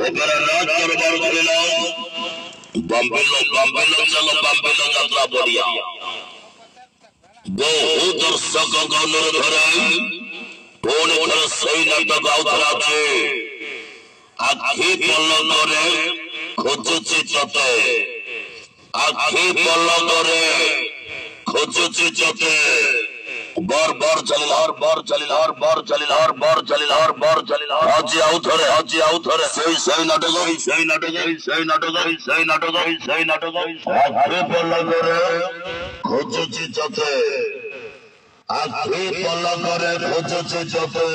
এবারে রাজ দরবার ছিল বাম্বিলো বাম্বিলো চলো বাম্বিলো যাত্রা বলিয়া বহু দর্শক গণর ধরে কোন ঘরে সেই নাটক আউথরাছে আখি পল্লরে খোঁজুছি চতে আখি পল্লরে খোঁজুছি চতে बर बर चलिल हर बर चलिल हर बर चलिल हर बर चलिल हर बर चलिल हर हाजी आउथरे सही नाटक सही नाटक सही नाटक सही नाटक सही नाटक आखी पल्ला करे खोजुची चते आखी पल्ला करे खोजुची चते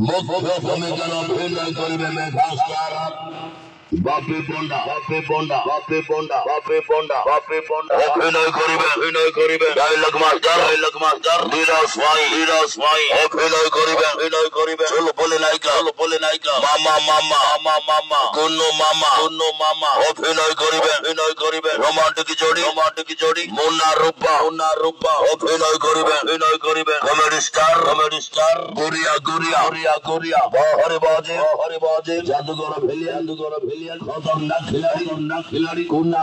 मुख्य भूमिका अभिनय करिबे मेघास्तार बापी पोंडा बापी पोंडा बापी पोंडा बापी पोंडा बापी पोंडा अभिनय करिबे डायलॉग मास्टर हीरो स्वाई अभिनय करिबे चलो बोले नायिका मामा गुन्नू मामा अभिनय करिबे रोमांटिक जोड़ी मुन्ना रूपा अभिनय करिबे कॉमेडी स्टार गुरिया हरे बाजे जादूगर भिलियन खतरनाक खिलाड़ी कोना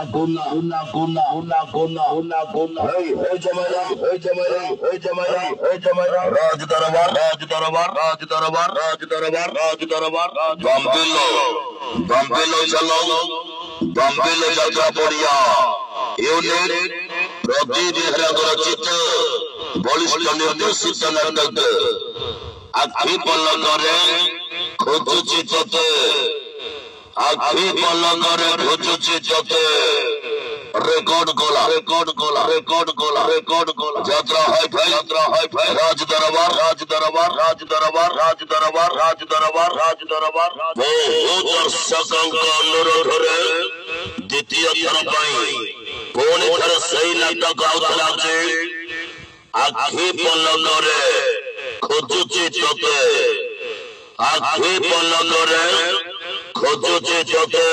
हे जमाईरा राज दरबार बम्बिलो चलो बम्बिलो যাত্রা পড়িয়া ইউনিট প্রদীপ বেহেরা রচিত বলিষ্ঠ নির্দেশিত নাটক আখি পল্লরে খোঁজুছি চতে आखी पल्लरे खोजुची चते रेकर्ड गोला यात्रा हाई फाई राज दरबार बहुत दर्शकों अनुरोध रे द्वितीय थर पुणी थर सही नाटक आउथला आखी पल्लरे खोजुची चते आखी पल्लरे खोजुची चते